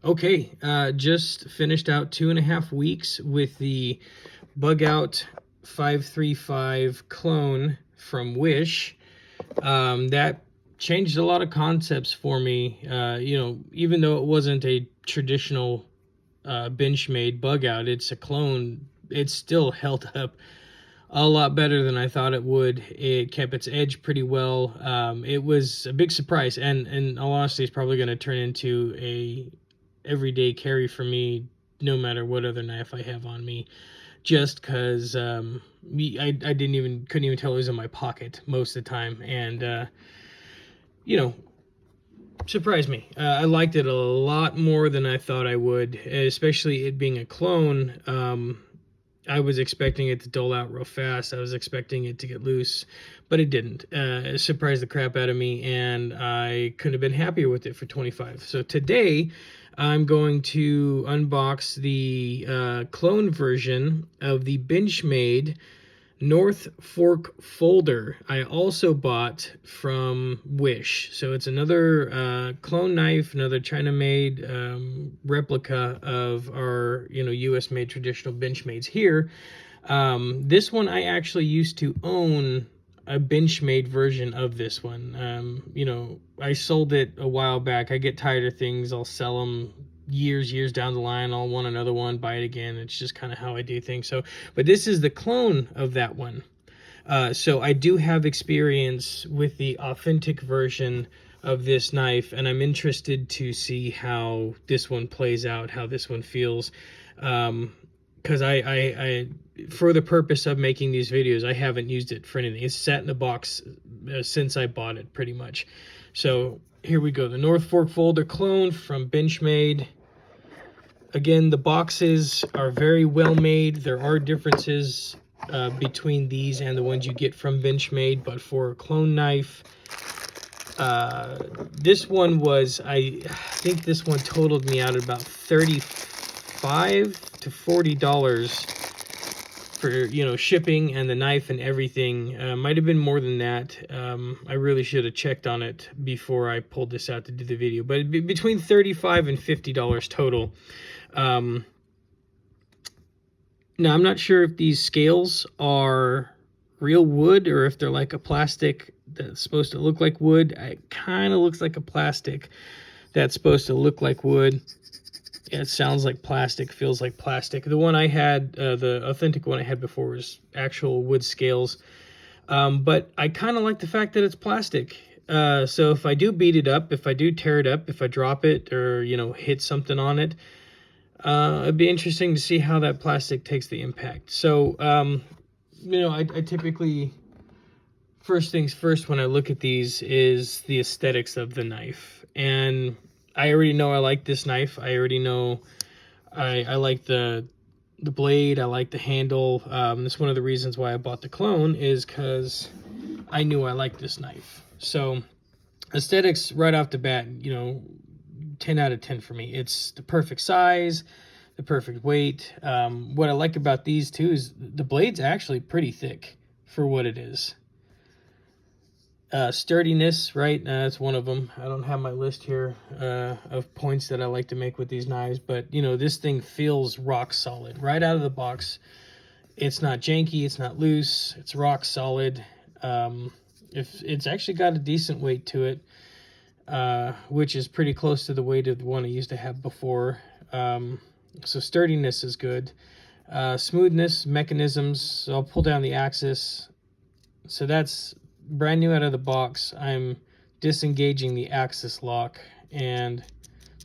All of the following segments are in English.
Okay, just finished out 2.5 weeks with the Bug Out 535 clone from Wish. That changed a lot of concepts for me. Even though it wasn't a traditional Benchmade Bug Out, it's a clone. It still held up a lot better than I thought it would. It kept its edge pretty well. It was a big surprise, and in all honesty, it's probably going to turn into a everyday carry for me, no matter what other knife I have on me. Just because I couldn't even tell it was in my pocket most of the time, and you know, surprised me. I liked it a lot more than I thought I would, especially it being a clone. I was expecting it to dole out real fast. I was expecting it to get loose, but it didn't. It surprised the crap out of me, and I couldn't have been happier with it for 25. So today, I'm going to unbox the clone version of the Benchmade North Fork folder I also bought from Wish. So it's another clone knife, another China-made replica of our US made traditional Benchmades here. This one I actually used to own a Benchmade version of this one. I sold it a while back. I get tired of things, I'll sell them years down the line. I'll want another one, buy it again. It's just kind of how I do things. So, but this is the clone of that one. So I do have experience with the authentic version of this knife, and I'm interested to see how this one plays out, how this one feels. Because I for the purpose of making these videos, I haven't used it for anything. It's sat in the box since I bought it, pretty much. So here we go, the North Fork folder clone from Benchmade. Again, the boxes are very well made. There are differences between these and the ones you get from Benchmade, but for a clone knife, this one was, I think this one totaled me out at about $35 to $40 for shipping and the knife and everything. Might have been more than that. I really should have checked on it before I pulled this out to do the video, but it'd be between $35 and $50 total. Now I'm not sure if these scales are real wood or if they're like a plastic that's supposed to look like wood. It kind of looks like a plastic that's supposed to look like wood. It sounds like plastic, feels like plastic. The one I had, the authentic one I had before, was actual wood scales. But I kind of like the fact that it's plastic. So if I do beat it up, if I do tear it up, if I drop it or, hit something on it, it'd be interesting to see how that plastic takes the impact. So, I typically, first things first when I look at these is the aesthetics of the knife. And I already know I like this knife. I already know I like the blade. I like the handle. That's one of the reasons why I bought the clone, is because I knew I liked this knife. So aesthetics right off the bat, 10 out of 10 for me. It's the perfect size, the perfect weight. What I like about these too is the blade's actually pretty thick for what it is. Sturdiness, right? That's one of them. I don't have my list here of points that I like to make with these knives, but this thing feels rock solid right out of the box. It's not janky, it's not loose, it's rock solid. If it's actually got a decent weight to it, which is pretty close to the weight of the one I used to have before. So sturdiness is good. Smoothness Mechanisms, so I'll pull down the axis. So that's brand new out of the box. I'm disengaging the axis lock and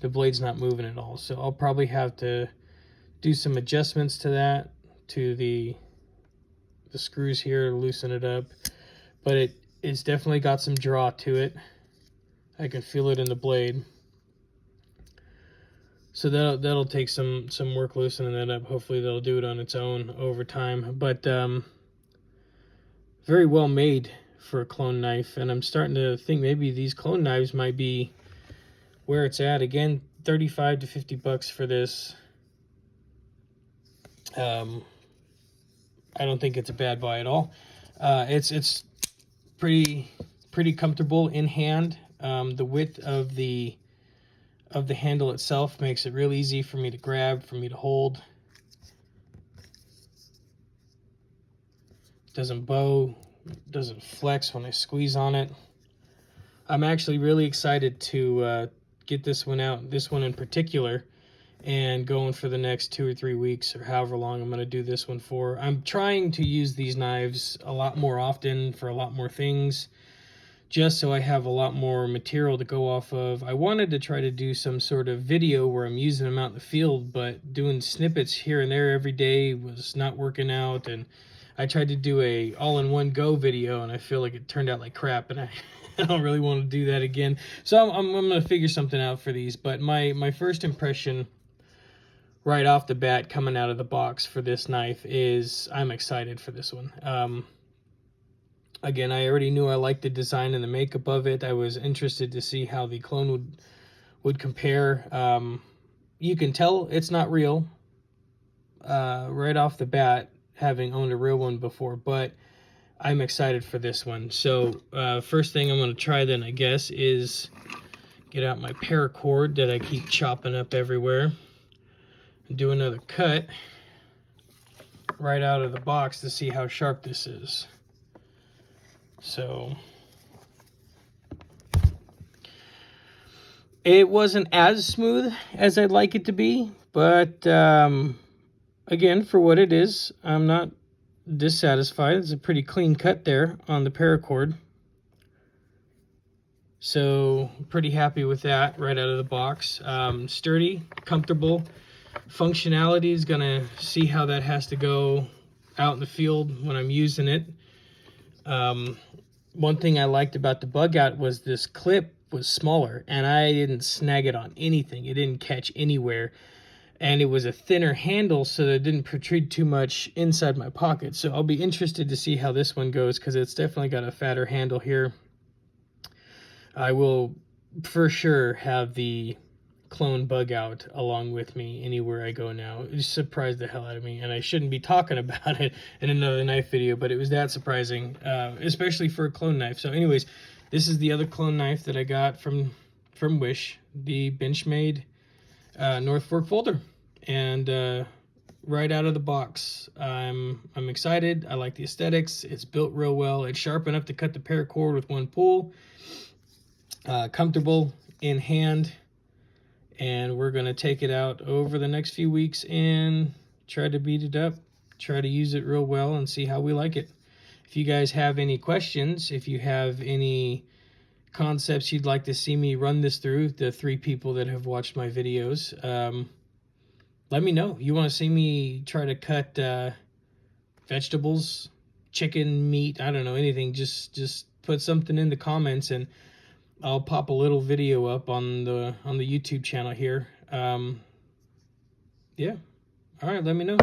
the blade's not moving at all. So I'll probably have to do some adjustments to that, to the screws here, to loosen it up. But it's definitely got some draw to it. I can feel it in the blade. So that'll take some work loosening that up. Hopefully that'll do it on its own over time. But very well made for a clone knife, and I'm starting to think maybe these clone knives might be where it's at. Again, 35 to 50 bucks for this. I don't think it's a bad buy at all. It's pretty comfortable in hand. The width of the of the handle itself makes it real easy for me to grab, for me to hold. Doesn't bow, doesn't flex when I squeeze on it. I'm actually really excited to get this one out, this one in particular, and going for the next 2 or 3 weeks or however long I'm going to do this one for. I'm trying to use these knives a lot more often for a lot more things, just so I have a lot more material to go off of. I wanted to try to do some sort of video where I'm using them out in the field, but doing snippets here and there every day was not working out, and I tried to do a all-in-one go video, and I feel like it turned out like crap, and I don't really want to do that again. So I'm going to figure something out for these, but my first impression right off the bat coming out of the box for this knife is I'm excited for this one. Again, I already knew I liked the design and the makeup of it. I was interested to see how the clone would compare. You can tell it's not real right off the bat, having owned a real one before, but I'm excited for this one. So first thing I'm going to try then, I guess, is get out my paracord that I keep chopping up everywhere and do another cut right out of the box to see how sharp this is. So it wasn't as smooth as I'd like it to be, but again, for what it is, I'm not dissatisfied. It's a pretty clean cut there on the paracord, so pretty happy with that right out of the box. Sturdy, comfortable. Functionality is gonna see how that has to go out in the field when I'm using it. One thing I liked about the bug out was this clip was smaller, and I didn't snag it on anything. It didn't catch anywhere, and it was a thinner handle, so that it didn't protrude too much inside my pocket. So I'll be interested to see how this one goes, because it's definitely got a fatter handle here. I will for sure have the clone bug out along with me anywhere I go now. It just surprised the hell out of me, and I shouldn't be talking about it in another knife video, but it was that surprising, especially for a clone knife. So anyways, this is the other clone knife that I got from Wish, the Benchmade North Fork folder, and right out of the box, I'm excited. I like the aesthetics. It's built real well. It's sharp enough to cut the paracord with one pull. Comfortable in hand, and we're gonna take it out over the next few weeks and try to beat it up, try to use it real well, and see how we like it. If you guys have any questions, if you have any concepts you'd like to see me run this through, the 3 people that have watched my videos, let me know. You want to see me try to cut vegetables, chicken, meat, I don't know, anything, just put something in the comments, and I'll pop a little video up on the YouTube channel here. Yeah, all right, let me know.